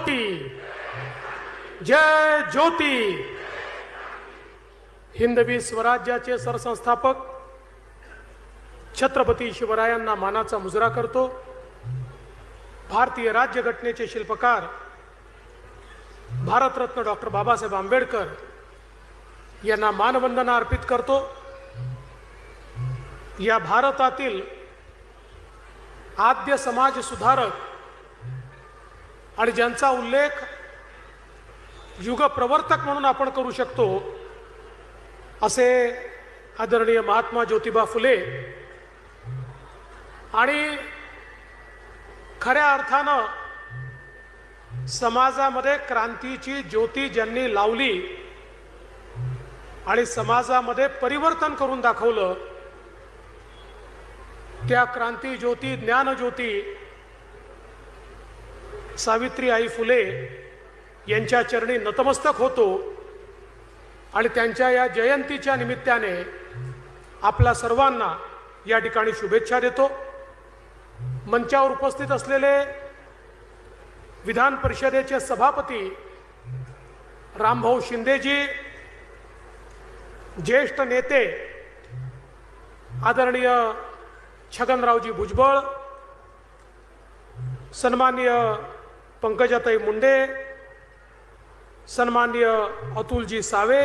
ज्योती, जय ज्योती। हिंदवी स्वराज्याचे सरसंस्थापक छत्रपती शिवरायांना मानाचा मुजरा करतो। भारतीय राज्यघटनेचे शिल्पकार भारतरत्न डॉक्टर बाबासाहेब आंबेडकर यांना मानवंदना अर्पित करतो। या भारतातील आद्य समाज सुधारक आणि ज्यांचा उल्लेख युगप्रवर्तक म्हणून आपण करू शकतो असे आदरणीय महात्मा ज्योतिबा फुले आणि खऱ्या अर्थानं समाजामध्ये क्रांतीची ज्योती ज्यांनी लावली आणि समाजामध्ये परिवर्तन करून दाखवलं, त्या क्रांती ज्योती, ज्ञान ज्योती सावित्री आई फुले यांच्या चरणी नतमस्तक होतो आणि त्यांच्या या जयंतीच्या निमित्ताने आपल्या सर्वांना या ठिकाणी शुभेच्छा देतो। मंचावर उपस्थित असलेले विधान परिषदेचे सभापती रामभाऊ शिंदेजी, ज्येष्ठ नेते आदरणीय छगनरावजी भुजबळ, सन्माननीय पंकजाताई मुंडे, सन्माननीय अतुलजी सावे,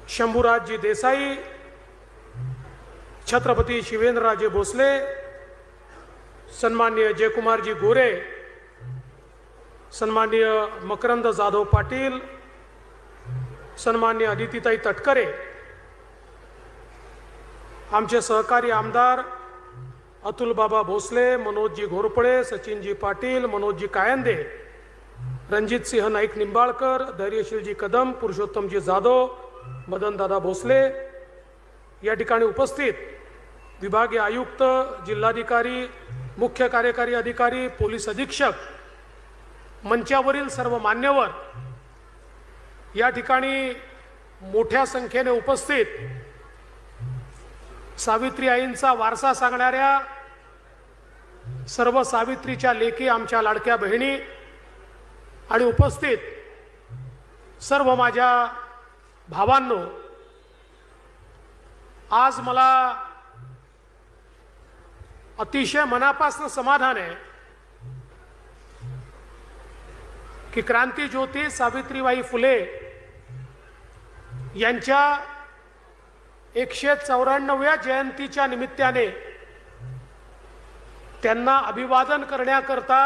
शंभूराजजी देसाई, छत्रपती शिवेंद्रराजे भोसले, सन्माननीय जयकुमारजी गोरे, सन्माननीय मकरंद जाधव पाटील, सन्माननीय अदितीताई तटकरे, आमचे सहकारी आमदार अतुलबाबा भोसले, मनोजजी घोरपडे, सचिनजी पाटील, मनोजजी कायंदे, रणजितसिंह नाईक निंबाळकर, धैर्यशीलजी कदम, पुरुषोत्तमजी जाधव, मदनदादा भोसले, या ठिकाणी उपस्थित विभागीय आयुक्त, जिल्हाधिकारी, मुख्य कार्यकारी अधिकारी, पोलीस अधीक्षक, मंचावरील सर्व मान्यवर, या ठिकाणी मोठ्या संख्येने उपस्थित सावित्री आईंचा वारसा सांगणाऱ्या सर्व सावित्रीच्या लेकी, आमच्या लाडक्या बहिणी आणि उपस्थित सर्व माझ्या भावांनो, आज मला अतिशय मनापासून समाधान आहे की क्रांती ज्योती सावित्रीबाई फुले यांच्या 194व्या जयंतीच्या निमित्ताने त्यांना अभिवादन करण्याकरता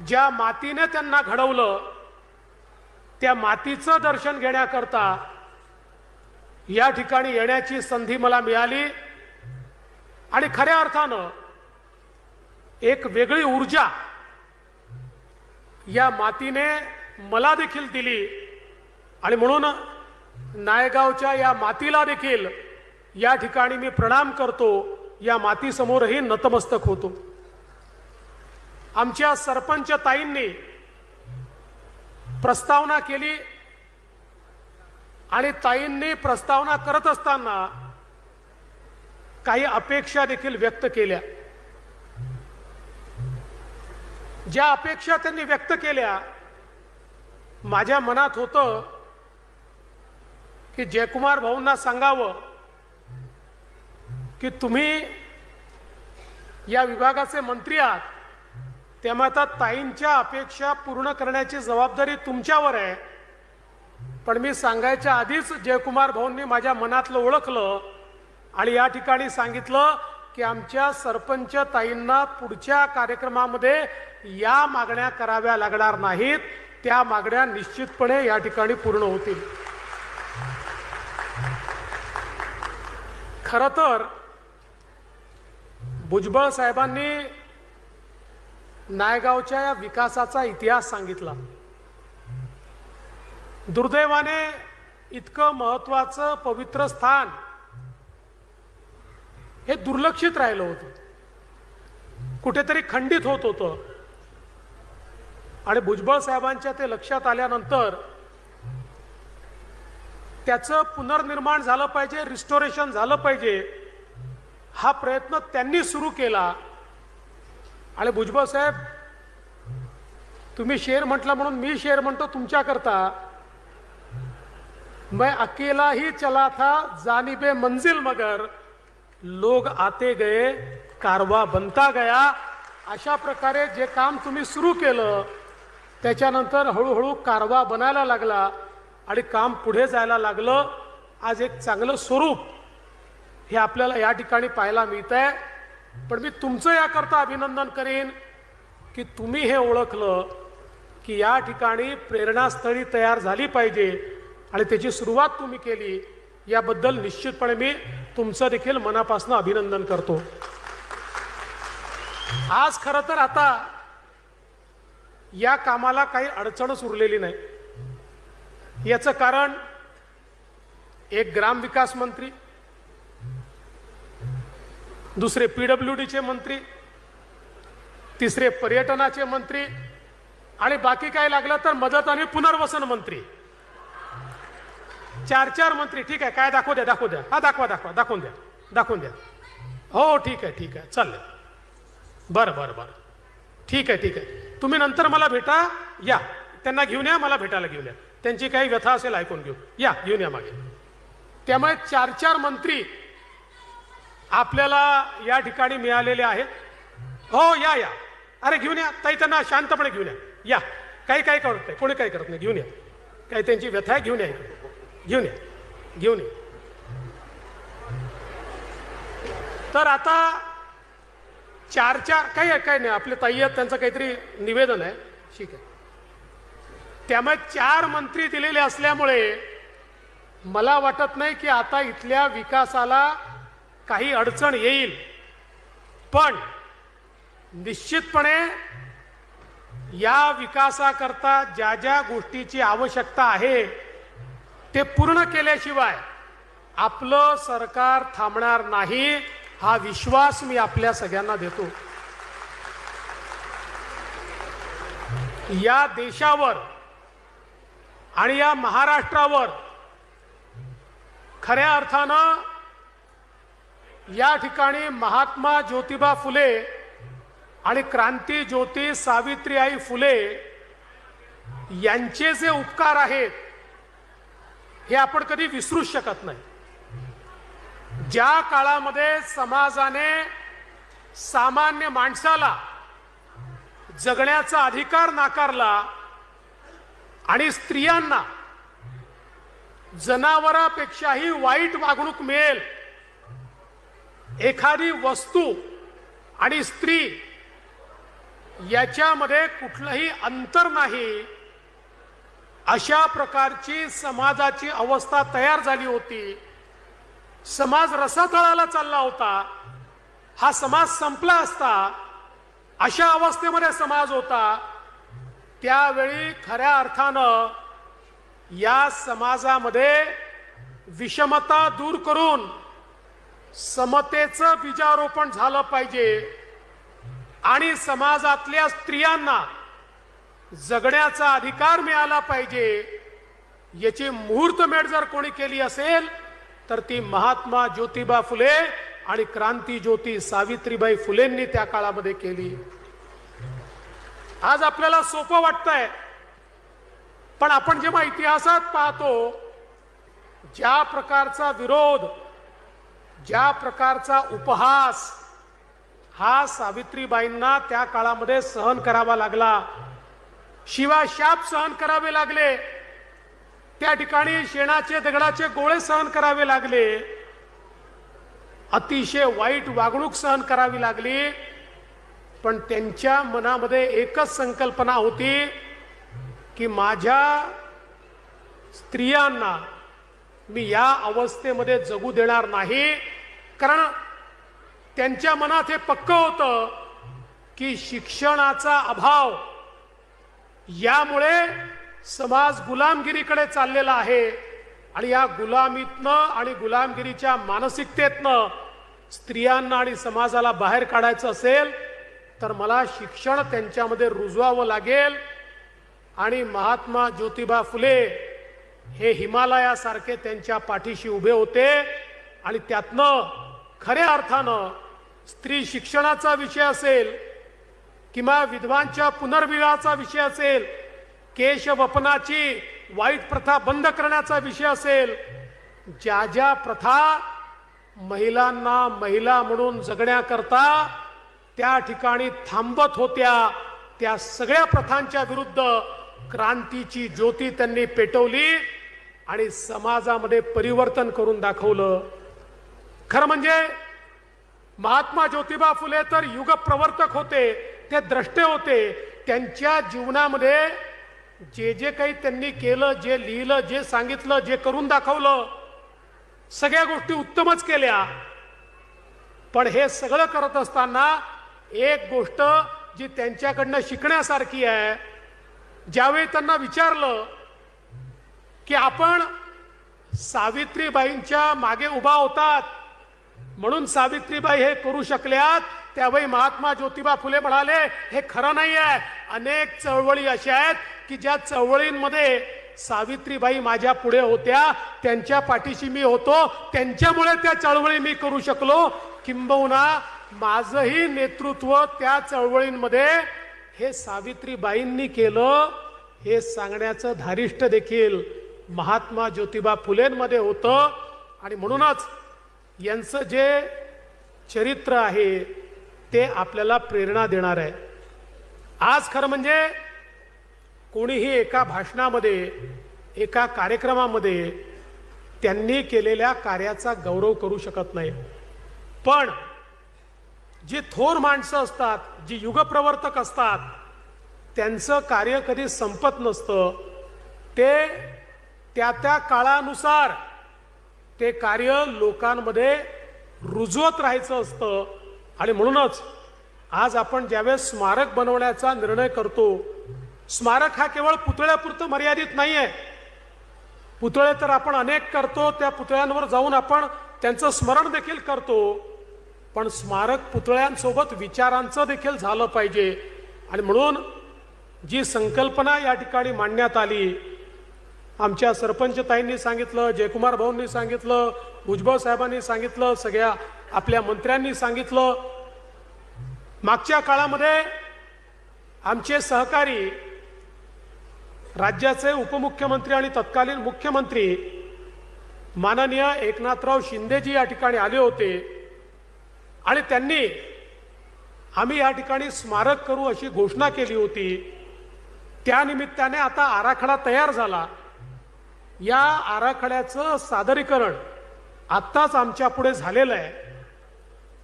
ज्या मातीने त्यांना घडवलं त्या मातीचं दर्शन घेण्याकरता या ठिकाणी येण्याची संधी मला मिळाली आणि खऱ्या अर्थानं एक वेगळी ऊर्जा या मातीने मला देखील दिली आणि म्हणून नायगावच्या या मातीला देखील या ठिकाणी मी प्रणाम करतो, या मातीसमोरही नतमस्तक होतो। आमच्या सरपंच ताईंनी प्रस्तावना केली आणि ताईंनी प्रस्तावना करत असताना काही अपेक्षा देखील व्यक्त केल्या। ज्या अपेक्षा त्यांनी व्यक्त केल्या, माझ्या मनात होतं की जयकुमार भाऊंना सांगावं की तुम्ही या विभागाचे मंत्री आहात, त्यामुळे आता ताईंच्या अपेक्षा पूर्ण करण्याची जबाबदारी तुमच्यावर आहे। पण मी सांगायच्या आधीच जयकुमार भाऊंनी माझ्या मनातलं ओळखलं आणि या ठिकाणी सांगितलं की आमच्या सरपंच ताईंना पुढच्या कार्यक्रमामध्ये या मागण्या कराव्या लागणार नाहीत, त्या मागण्या निश्चितपणे या ठिकाणी पूर्ण होतील। खरं तर भुजबळ साहेबांनी नायगावच्या या विकासाचा इतिहास सांगितला। दुर्दैवाने इतकं महत्त्वाचं पवित्र स्थान हे दुर्लक्षित राहिलं होतं, कुठेतरी खंडित होत होतं आणि भुजबळ साहेबांच्या ते लक्षात आल्यानंतर त्याचं पुनर्निर्माण झालं पाहिजे, रिस्टोरेशन झालं पाहिजे, हा प्रयत्न त्यांनी सुरू केला आणि भुजबळ साहेब, तुम्ही शेर म्हटला म्हणून मी शेर म्हणतो तुमच्याकरता. मैं अकेला ही चला था जानिबे मंजिल मगर लोग आते गए कारवा बनता गया. अशा प्रकारे जे काम तुम्ही सुरू केलं त्याच्यानंतर हळूहळू कारवा बनायला लागला आणि काम पुढे जायला लागलं. आज एक चांगलं स्वरूप हे आपल्याला या ठिकाणी पाहायला मिळत आहे. पण मी तुमचं याकरता अभिनंदन करेन की तुम्ही हे ओळखलं की या ठिकाणी प्रेरणास्थळी तयार झाली पाहिजे आणि त्याची सुरुवात तुम्ही केली. याबद्दल निश्चितपणे मी तुमचं देखील मनापासून अभिनंदन करतो. आज खरं तर आता या कामाला काही अडचणच उरलेली नाही. याचं कारण एक ग्रामविकास मंत्री, दुसरे PWDचे मंत्री, तिसरे पर्यटनाचे मंत्री आणि बाकी काय लागलं तर मदत आणि पुनर्वसन मंत्री, 4 मंत्री. ठीक आहे, काय दाखवू द्या, दाखवू द्या. हा दाखवून द्या. हो ठीक आहे चाललंय. बरं ठीक आहे. तुम्ही नंतर मला भेटा. या त्यांना घेऊन या, मला भेटायला घेऊन या. त्यांची काही व्यथा असेल ऐकून घेऊ. या घेऊन या मागे. त्यामुळे 4 मंत्री आपल्याला या ठिकाणी मिळालेले आहेत. हो या. अरे घेऊन या ताई, त्यांना शांतपणे घेऊन या. काही करत नाही, कोणी काही करत नाही. घेऊन या. काही त्यांची व्यथा आहे, घेऊन या. तर आता 4 काही नाही, आपले ताई आहेत, त्यांचं काहीतरी निवेदन आहे. ठीक आहे. त्यामुळे 4 मंत्री दिलेले असल्यामुळे मला वाटत नाही की आता इथल्या विकासाला काही अडचण येईल. पण निश्चितपणे या विकासाकरता ज्या ज्या गोष्टीची आवश्यकता आहे ते पूर्ण केल्याशिवाय आपलं सरकार थांबणार नाही, हा विश्वास मी आपल्या सगळ्यांना देतो. या देशावर आणि या महाराष्ट्रावर खऱ्या अर्थानं या ठिकाणी महात्मा ज्योतिबा फुले आणि क्रांती ज्योती सावित्रीबाई फुले यांचे जे उपकार आहेत हे आपण कधी विसरूच शकत नाही. ज्या काळामध्ये समाजाने सामान्य माणसाला जगण्याचा अधिकार नाकारला आणि स्त्रियांना जनावरापेक्षाही वाईट वागणूक मिळेल, एखादी वस्तू आणि स्त्री याच्यामध्ये कुठलंही अंतर नाही, अशा प्रकारची समाजाची अवस्था तयार झाली होती. समाज रसातळाला चालला होता. हा समाज संपला असता अशा अवस्थेमध्ये समाज होता. त्यावेळी खऱ्या अर्थानं या समाजामध्ये विषमता दूर करून समतेचं बीजारोपण झालं पाहिजे आणि समाजातल्या स्त्रियांना जगण्याचा अधिकार मिळाला पाहिजे. याची मुहूर्तमेढ जर कोणी केली असेल तर ती महात्मा ज्योतिबा फुले आणि क्रांती ज्योती सावित्रीबाई फुलेंनी त्या काळामध्ये केली. आज आपल्याला सोपं वाटतंय, पण आपण जेव्हा इतिहासात पाहतो ज्या प्रकारचा विरोध, ज्या प्रकारचा उपहास हा सावित्रीबाईंना त्या काळामध्ये सहन करावा लागला, शिवाशाप सहन करावे लागले, त्या ठिकाणी शेणाचे दगडाचे गोळे सहन करावे लागले, अतिशय वाईट वागणूक सहन करावी लागली. पण त्यांच्या मनामध्ये एकच संकल्पना होती की माझ्या स्त्रियांना मी या अवस्थेमध्ये जगू देणार नाही. कारण त्यांच्या मनात हे पक्क होतं की शिक्षणाचा अभाव यामुळे समाज गुलामगिरीकडे चाललेला आहे आणि या गुलामीतनं आणि गुलामगिरीच्या मानसिकतेतनं स्त्रियांना आणि समाजाला बाहेर काढायचं असेल तर मला शिक्षण त्यांच्यामध्ये रुजवावं लागेल. आणि महात्मा ज्योतिबा फुले हे हिमालयासारखे त्यांच्या पाठीशी उभे होते आणि त्यातनं खऱ्या अर्थानं स्त्री शिक्षणाचा विषय असेल किंवा विधवांच्या पुनर्विवाहाचा विषय असेल, केशवपनाची वाईट प्रथा बंद करण्याचा विषय असेल, ज्या ज्या प्रथा महिलांना महिला म्हणून जगण्याकरता त्या ठिकाणी थांबत होत्या, त्या सगळ्या प्रथांच्या विरुद्ध क्रांतीची ज्योती त्यांनी पेटवली आणि समाजामध्ये परिवर्तन करून दाखवलं. खरं म्हणजे महात्मा ज्योतिबा फुले तर युगप्रवर्तक होते, ते द्रष्टे होते. त्यांच्या जीवनामध्ये जे जे काही त्यांनी केलं, जे लिहिलं, जे सांगितलं, जे करून दाखवलं, सगळ्या गोष्टी उत्तमच केल्या. पण हे सगळं करत असताना एक गोष्ट जी त्यांच्याकडनं शिकण्यासारखी आहे, ज्यावेळी त्यांना विचारलं की आपण सावित्रीबाईंच्या मागे उभा होतात म्हणून सावित्रीबाई हे करू शकल्यात, त्यावेळी महात्मा ज्योतिबा फुले म्हणाले हे खरं नाही आहे. अनेक चळवळी अशा आहेत की ज्या चळवळींमध्ये सावित्रीबाई माझ्या पुढे होत्या, त्यांच्या पाठीशी मी होतो, त्यांच्यामुळे त्या चळवळी मी करू शकलो. किंबहुना माझंही नेतृत्व त्या चळवळींमध्ये हे सावित्रीबाईंनी केलं, हे सांगण्याचं धारिष्ट देखील महात्मा ज्योतिबा फुलेंमध्ये होतं. आणि म्हणूनच यांचं जे चरित्र आहे ते आपल्याला प्रेरणा देणार आहे. आज खरं म्हणजे कोणीही एका भाषणामध्ये, एका कार्यक्रमामध्ये त्यांनी केलेल्या कार्याचा गौरव करू शकत नाही. पण जी थोर माणसं असतात, जी युगप्रवर्तक असतात, त्यांचं कार्य कधी संपत नसतं. ते त्या त्या काळानुसार ते कार्य लोकांमध्ये रुजवत राहायचं असतं. आणि म्हणूनच आज आपण ज्यावेळेस स्मारक बनवण्याचा निर्णय करतो, स्मारक हा केवळ पुतळ्यापुरतं मर्यादित नाही आहे. पुतळे तर आपण अनेक करतो, त्या पुतळ्यांवर जाऊन आपण त्यांचं स्मरण देखील करतो. पण स्मारक पुतळ्यांसोबत विचारांचं देखील झालं पाहिजे. आणि म्हणून जी संकल्पना या ठिकाणी मांडण्यात आली, आमच्या सरपंचताईंनी सांगितलं, जयकुमार भाऊंनी सांगितलं, भुजबळ साहेबांनी सांगितलं, सगळ्या आपल्या मंत्र्यांनी सांगितलं. मागच्या काळामध्ये आमचे सहकारी राज्याचे उपमुख्यमंत्री आणि तत्कालीन मुख्यमंत्री माननीय एकनाथराव शिंदेजी या ठिकाणी आले होते आणि त्यांनी आम्ही या ठिकाणी स्मारक करू अशी घोषणा केली होती. त्या निमित्ताने आता आराखडा तयार झाला. या आराखड्याचं सादरीकरण आत्ताच आमच्या पुढे झालेलं आहे.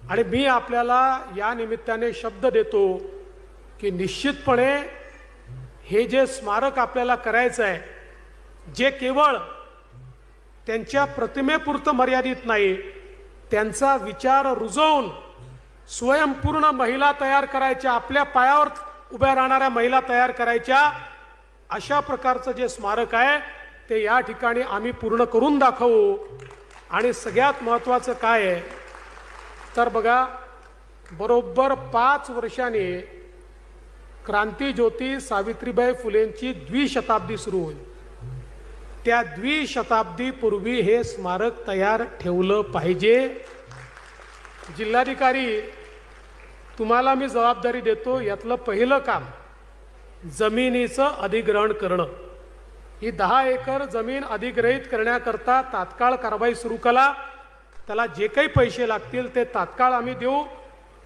आणि मी आपल्याला या निमित्ताने शब्द देतो की निश्चितपणे हे जे स्मारक आपल्याला करायचं आहे, जे केवळ त्यांच्या प्रतिमेपुरतं मर्यादित नाही, त्यांचा विचार रुजवून स्वयंपूर्ण महिला तयार करायच्या, आपल्या पायावर उभ्या राहणाऱ्या महिला तयार करायच्या, अशा प्रकारचं जे स्मारक आहे ते या ठिकाणी आम्ही पूर्ण करून दाखवू. आणि सगळ्यात महत्त्वाचं काय आहे तर बघा, बरोबर 5 वर्षांनी क्रांतीज्योती सावित्रीबाई फुलेंची द्विशताब्दी सुरू होईल. त्या द्विशताब्दीपूर्वी हे स्मारक तयार ठेवलं पाहिजे. जिल्हाधिकारी, तुम्हाला मी जबाबदारी देतो, यातलं पहिलं काम जमिनीचं अधिग्रहण करणं. ही 10 एकर जमीन अधिग्रहित करण्याकरता तात्काळ कारवाई सुरू करा. त्याला जे काही पैसे लागतील ते तात्काळ आम्ही देऊ.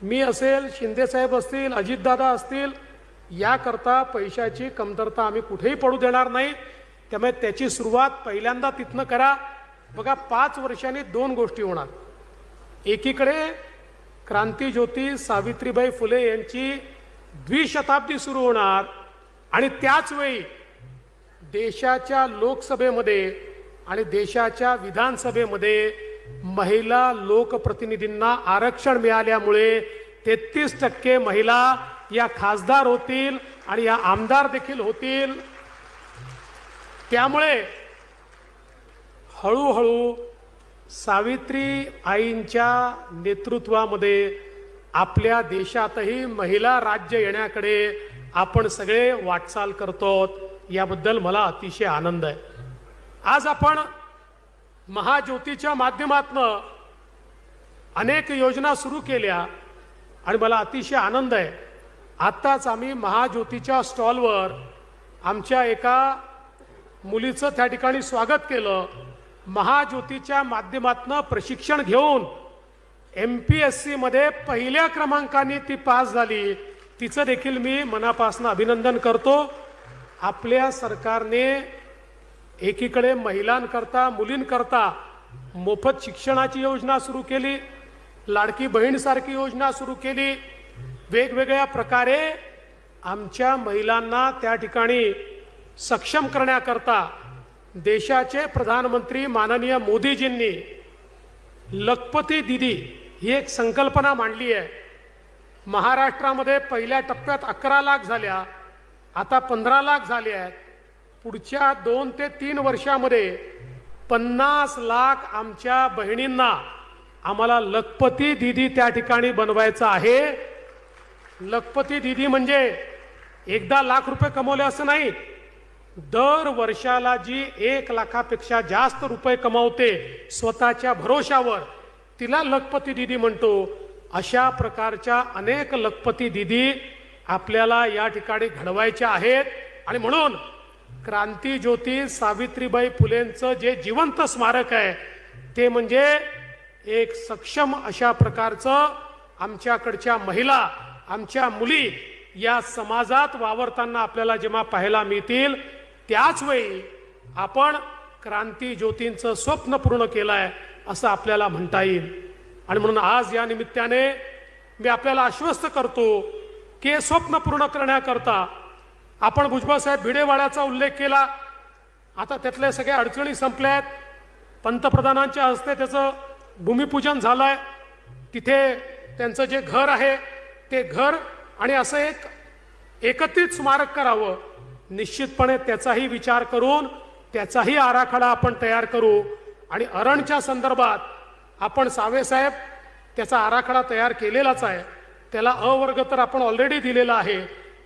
मी असेल, शिंदेसाहेब असतील, अजितदादा असतील, याकरता पैशाची कमतरता आम्ही कुठेही पडू देणार नाही. त्यामुळे त्याची सुरुवात पहिल्यांदा तिथनं करा. बघा, 5 वर्षांनी 2 गोष्टी होणार. एकीकडे क्रांतीज्योती सावित्रीबाई फुले यांची द्विशताब्दी सुरू होणार आणि त्याच वेळी देशाच्या लोकसभेमध्ये आणि देशाच्या विधानसभेमध्ये महिला लोकप्रतिनिधींना आरक्षण मिळाल्यामुळे 33% महिला या खासदार होतील आणि या आमदार देखील होतील. त्यामुळे हळूहळू सावित्री आईंच्या नेतृत्वामध्ये आपल्या देशातही महिला राज्य येण्याकडे आपण सगळे वाटचाल करतो. याबद्दल मला अतिशय आनंद आहे. आज आपण महाज्योतीच्या माध्यमातून अनेक योजना सुरू केल्या आणि मला अतिशय आनंद आहे आत्ताच आम्ही महाज्योतीच्या स्टॉलवर आमच्या एका मुलीचं त्या ठिकाणी स्वागत केलं। महाज्योतीच्या माध्यमातून प्रशिक्षण घेऊन MPSC मध्ये पहिल्या क्रमांकाने ती पास झाली। तिचं देखील मी मनापासून अभिनंदन करतो। आपल्या सरकारने एकीकडे महिलांकरता मुलींकरता मोफत शिक्षणाची योजना सुरू केली, लाडकी बहीणसारखी योजना सुरू केली। वेगवेगळ्या प्रकारे आमच्या महिलांना त्या ठिकाणी सक्षम करण्याकरता देशाचे प्रधानमंत्री माननीय मोदीजींनी लखपती दीदी ही एक संकल्पना मांडली आहे। महाराष्ट्रामध्ये पहिल्या टप्प्यात 11 लाख झाल्या, आता 15 लाख झाले आहेत। पुढच्या 2 ते 3 वर्षामध्ये 50 लाख आमच्या बहिणींना आम्हाला लखपती दीदी त्या ठिकाणी बनवायचं आहे। लखपती दीदी म्हणजे एकदा लाख रुपये कमवले असं नाही, दर वर्षाला जी 1 लाखापेक्षा जास्त रुपये कमावते स्वतःच्या भरोशावर, तिला लखपती दीदी म्हणतो। अशा प्रकारच्या अनेक लखपती दीदी आपल्याला या ठिकाणी घडवायच्या आहेत। आणि म्हणून क्रांती ज्योती सावित्रीबाई फुलेंचं जे जिवंत स्मारक आहे ते म्हणजे एक सक्षम अशा प्रकारचं आमच्याकडच्या महिला, आमच्या मुली या समाजात वावरताना आपल्याला जेव्हा पाहायला मिळतील त्याच वेळी आपण क्रांती ज्योतींचं स्वप्न पूर्ण केलं आहे असं आपल्याला म्हणता येईल। आणि म्हणून आज या निमित्ताने मी आपल्याला आश्वस्त करतो की हे स्वप्न पूर्ण करण्याकरता आपण भुजबळसाहेब भिडेवाड्याचा उल्लेख केला, आता त्यातल्या सगळ्या अडचणी संपल्या आहेत। पंतप्रधानांच्या हस्ते त्याचं भूमिपूजन झालं आहे। तिथे त्यांचं जे घर आहे ते घर आणि असं एक एकत्रित स्मारक करावं, निश्चितपणे त्याचाही विचार करून त्याचाही आराखडा आपण तयार करू। आणि अरणच्या संदर्भात आपण सावेसाहेब त्याचा आराखडा तयार केलेलाच आहे, त्याला अ वर्ग तर आपण ऑलरेडी दिलेला आहे।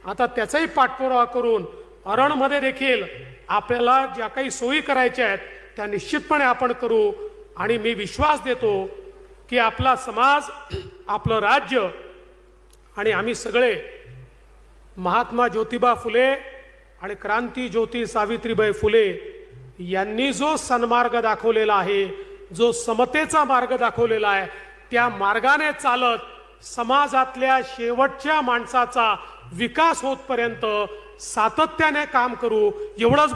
आता त्याचाही पाठपुरावा करून अरणमध्ये देखील आपल्याला ज्या काही सोयी करायच्या आहेत त्या निश्चितपणे आपण करू। आणि मी विश्वास देतो की आपला समाज, आपलं राज्य आणि आम्ही सगळे महात्मा ज्योतिबा फुले आणि क्रांती ज्योती सावित्रीबाई फुले यांनी जो सन्मार्ग दाखवलेला आहे, जो समतेचा मार्ग दाखवलेला आहे, त्या मार्गाने चालत समाजातल्या शेवटच्या माणसाचा विकास होतपर्यंत सातत्याने काम करू एवढंच